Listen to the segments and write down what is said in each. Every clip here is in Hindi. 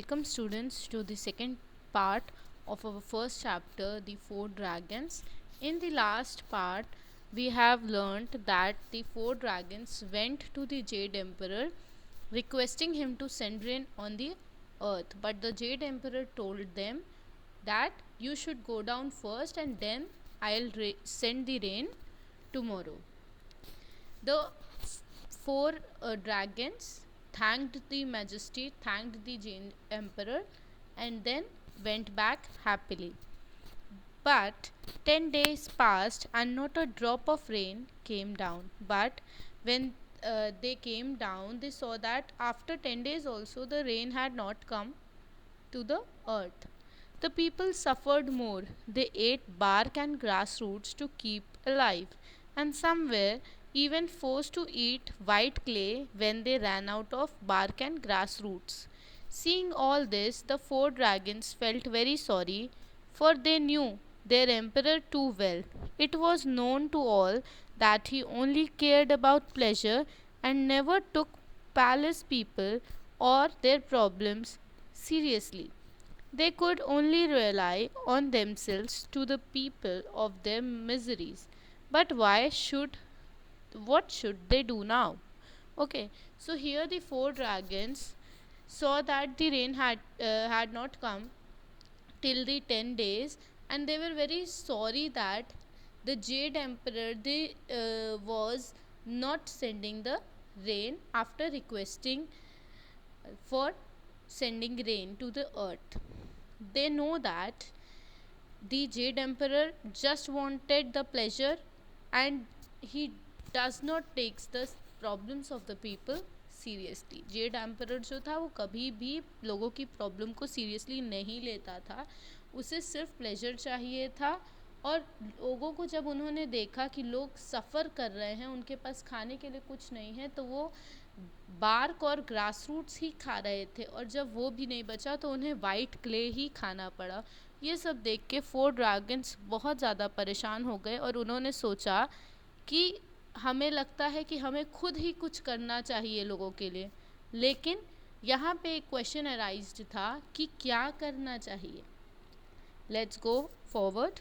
Welcome students to the second part of our first chapter, the four dragons. In the last part, we have learnt that the four dragons went to the Jade Emperor requesting him to send rain on the earth. But the Jade Emperor told them that you should go down first and then I'll send the rain tomorrow. The four dragons thanked the majesty, thanked the Jain emperor, and then went back happily. But 10 days passed and not a drop of rain came down. But when they came down, they saw that after 10 days also the rain had not come to the earth. The people suffered more. They ate bark and grass roots to keep alive, and some were even forced to eat white clay when they ran out of bark and grass roots. Seeing all this, the four dragons felt very sorry, for they knew their emperor too well. It was known to all that he only cared about pleasure and never took palace people or their problems seriously. They could only rely on themselves to the people of their miseries. But what should they do now? Okay, so here the four dragons saw that the rain had not come till the 10 days, and they were very sorry that the Jade Emperor was not sending the rain after requesting for sending rain to the earth. They know that the Jade Emperor just wanted the pleasure, and he does not takes the problems of the people seriously. Z Emperor जो था वो कभी भी लोगों की प्रॉब्लम को सीरियसली नहीं लेता था. उसे सिर्फ प्लेजर चाहिए था. और लोगों को जब उन्होंने देखा कि लोग सफ़र कर रहे हैं, उनके पास खाने के लिए कुछ नहीं है, तो वो बार्क और ग्रास रूट्स ही खा रहे थे. और जब वो भी नहीं बचा तो उन्हें वाइट क्ले ही खाना पड़ा. ये सब देख के फोर ड्रैगन्स बहुत ज़्यादा परेशान हो गए और उन्होंने सोचा कि हमें लगता है कि हमें खुद ही कुछ करना चाहिए लोगों के लिए. लेकिन यहाँ पे एक क्वेश्चन अराइज्ड था कि क्या करना चाहिए. Let's go forward.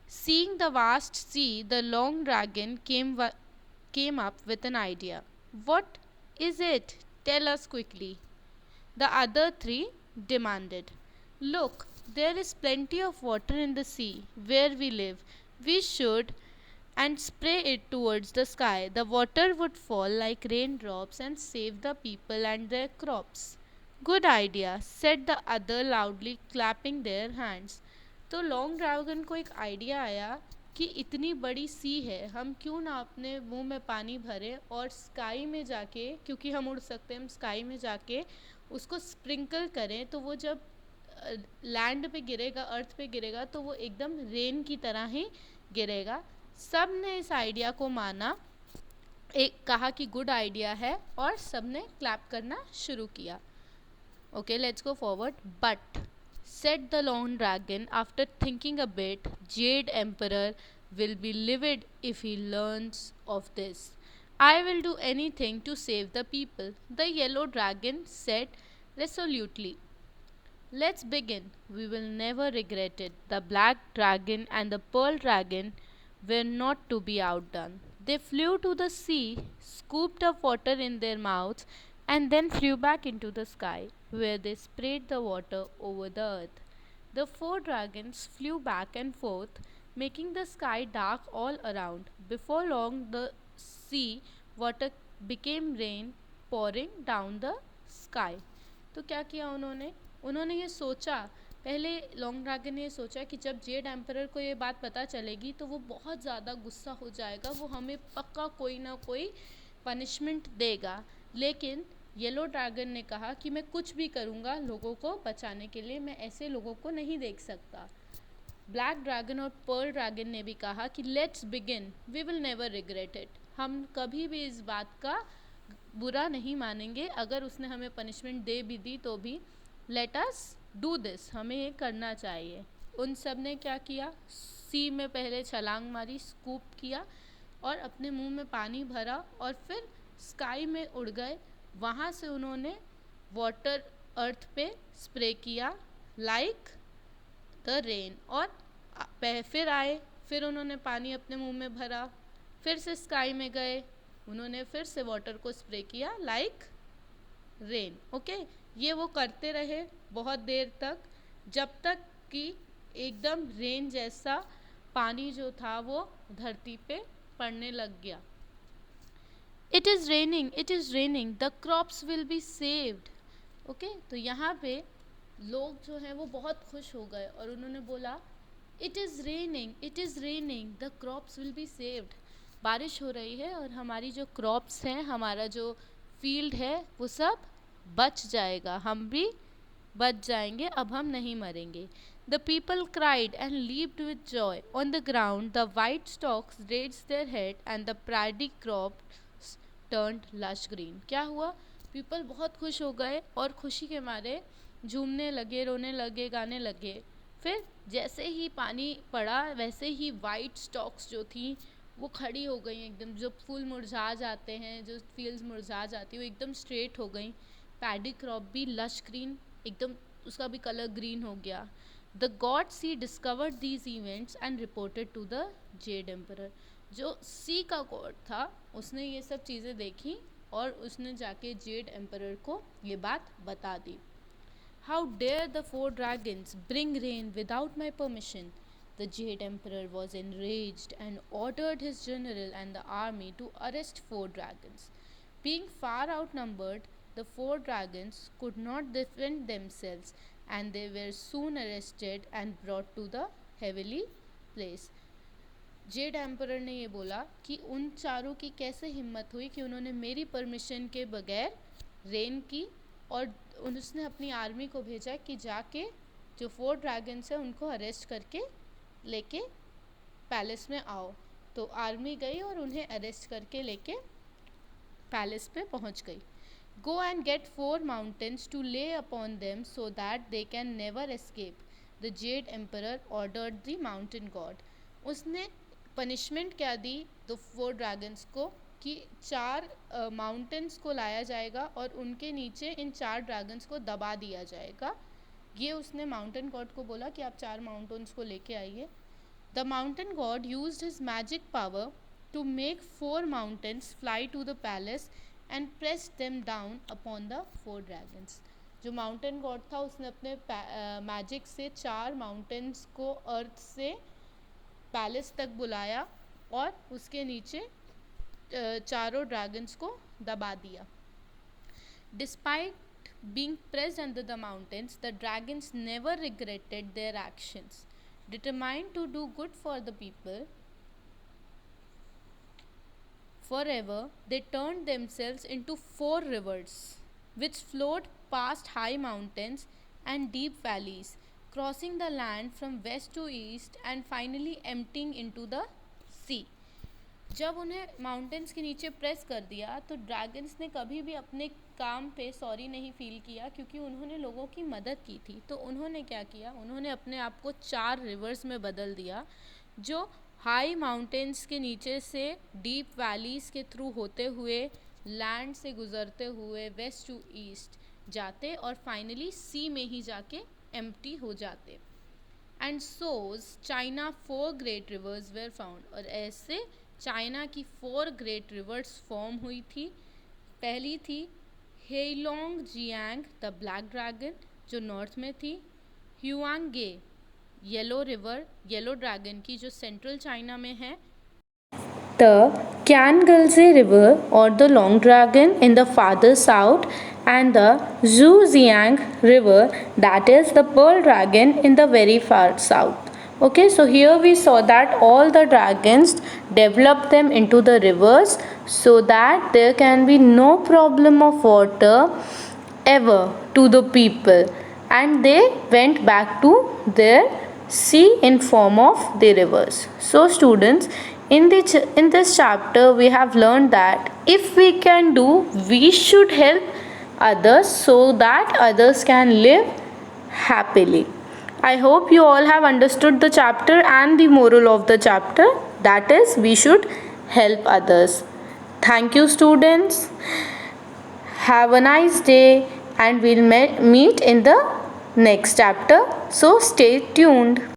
Seeing the vast sea, the long dragon came up with an idea. What is it? Tell us quickly. The other three demanded. Look, there is plenty of water in the sea where we live. We should and spray it towards the sky. The water would fall like raindrops and save the people and their crops. Good idea, said the other loudly, clapping their hands. तो लॉन्ग ड्रैगन को एक आइडिया आया कि इतनी बड़ी सी है, हम क्यों ना अपने मुंह में पानी भरे और स्काई में जाके, क्योंकि हम उड़ सकते हैं, हम स्काई में जाके उसको स्प्रिंकल करें, तो वो जब लैंड पे गिरेगा, अर्थ पे गिरेगा, तो वो एकदम रेन की तरह ही गिरेगा. सब ने इस आइडिया को माना, एक कहा कि गुड आइडिया है, और सब ने क्लैप करना शुरू किया. Okay, let's go forward. But said the long dragon, after thinking a bit, Jade Emperor will be livid if he learns of this. I will do anything to save the people, the yellow dragon said resolutely. Let's begin. We will never regret it. The black dragon and the pearl dragon were not to be outdone. They flew to the sea, scooped up water in their mouths, and then flew back into the sky, where they sprayed the water over the earth. The four dragons flew back and forth, making the sky dark all around. Before long, the sea water became rain pouring down the sky. तो क्या किया उन्होंने ये सोचा. पहले लॉन्ग ड्रैगन ने ये सोचा कि जब जेड एम्परर को ये बात पता चलेगी तो वो बहुत ज़्यादा गुस्सा हो जाएगा, वो हमें पक्का कोई ना कोई पनिशमेंट देगा. लेकिन येलो ड्रैगन ने कहा कि मैं कुछ भी करूँगा लोगों को बचाने के लिए, मैं ऐसे लोगों को नहीं देख सकता. ब्लैक ड्रैगन और पर्ल ड्रैगन ने भी कहा कि let's begin, we will never regret it. हम कभी भी इस बात का बुरा नहीं मानेंगे, अगर उसने हमें पनिशमेंट दे भी दी तो भी. लेट अस डू दिस, हमें ये करना चाहिए. उन सब ने क्या किया, सी में पहले छलांग मारी, स्कूप किया और अपने मुंह में पानी भरा और फिर स्काई में उड़ गए. वहाँ से उन्होंने वाटर अर्थ पे स्प्रे किया लाइक द रेन, और फिर आए, फिर उन्होंने पानी अपने मुंह में भरा, फिर से स्काई में गए, उन्होंने फिर से वाटर को स्प्रे किया लाइक रेन। ओके, ये वो करते रहे बहुत देर तक, जब तक कि एकदम रेन जैसा पानी जो था वो धरती पे पड़ने लग गया। It is raining, the crops will be saved. Okay, तो यहाँ पे लोग जो हैं वो बहुत खुश हो गए और उन्होंने बोला it is raining, the crops will be saved. बारिश हो रही है और हमारी जो क्रॉप्स हैं, हमारा जो फील्ड है वो सब बच जाएगा, हम भी बच जाएंगे, अब हम नहीं मरेंगे। The people cried and leaped with Joy on the ground, the white stocks raised their head and the paddy crops turned lush green. क्या हुआ? पीपल बहुत खुश हो गए और खुशी के मारे झूमने लगे, रोने लगे, गाने लगे। फिर जैसे ही पानी पड़ा वैसे ही वाइट स्टॉक्स जो थी वो खड़ी हो गई एकदम, जो फूल मुरझा जाते हैं, जो फील्ड्स मुरझा जाती है वो एकदम स्ट्रेट हो गई। पैडी क्रॉप भी लश ग्रीन, एकदम उसका भी कलर ग्रीन हो गया। The god sea discovered these events and reported to the Z Emperor. जो सी का गॉड था उसने ये सब चीज़ें देखी और उसने जाके जेड एम्परर को ये बात बता दी। How dare the four dragons bring rain without my permission? The Jade Emperor was enraged and ordered his general and the army to arrest four dragons. Being far outnumbered, the four dragons could not defend themselves and they were soon arrested and brought to the heavenly place. Z emperor ने ये बोला कि उन चारों की कैसे हिम्मत हुई कि उन्होंने मेरी परमिशन के बगैर रेन की, और उसने अपनी आर्मी को भेजा कि जाके जो फोर ड्रैगन्स हैं उनको अरेस्ट करके लेके पैलेस में आओ। तो आर्मी गई और उन्हें अरेस्ट करके लेके पैलेस पे पहुंच गई। Go and get four mountains to lay upon them so that they can never escape, the Z emperor ordered the mountain god. उसने पनिशमेंट क्या दी द फोर ड्रैगन्स को कि 4 माउंटेन्स को लाया जाएगा और उनके नीचे इन 4 ड्रैगन्स को दबा दिया जाएगा। ये उसने माउंटेन गॉड को बोला कि आप 4 माउंटेन्स को लेके आइए। The mountain god used his magic power to make 4 mountains fly to the palace and press them down upon the 4 dragons. जो माउंटेन गॉड था उसने अपने मैजिक से 4 माउंटेन्स को अर्थ से पैलेस तक बुलाया और उसके नीचे चारों ड्रैगन्स को दबा दिया। Despite being pressed under the mountains, the dragons never regretted their actions. Determined to do good for the people forever, they turned themselves into 4 rivers, which flowed past high mountains and deep valleys, crossing the land from west to east and finally emptying into the sea. जब उन्हें माउंटेन्स के नीचे प्रेस कर दिया तो ड्रैगन्स ने कभी भी अपने काम पे सॉरी नहीं फील किया, क्योंकि उन्होंने लोगों की मदद की थी। तो उन्होंने क्या किया, उन्होंने अपने आप को 4 रिवर्स में बदल दिया, जो हाई माउंटेन्स के नीचे से डीप वैलीज़ के थ्रू होते हुए लैंड से गुजरते हुए वेस्ट टू ईस्ट जाते और फाइनली सी में ही जाके एम्प्टी हो जाते। And shows China 4 great reverse were found, और ऐसे चाइना की 4 ग्रेट रिवर्स फॉर्म हुई थी। पहली थी हेलोंग जियांग द ब्लैक ड्रैगन जो नॉर्थ में थी, ह्युआंगे येलो रिवर येलो ड्रैगन की जो सेंट्रल चाइना में है, the Kiangilze River or the Long Dragon in the farther south, and the Zhujiang River, that is the Pearl Dragon, in the very far south. Okay, so here we saw that all the dragons developed them into the rivers so that there can be no problem of water ever to the people, and they went back to their sea in form of the rivers. So students, in this chapter we have learned that if we can do, we should help others so that others can live happily. I hope you all have understood the chapter and the moral of the chapter, that is, we should help others. Thank you students. Have a nice day. and we'll meet in the next chapter. So stay tuned.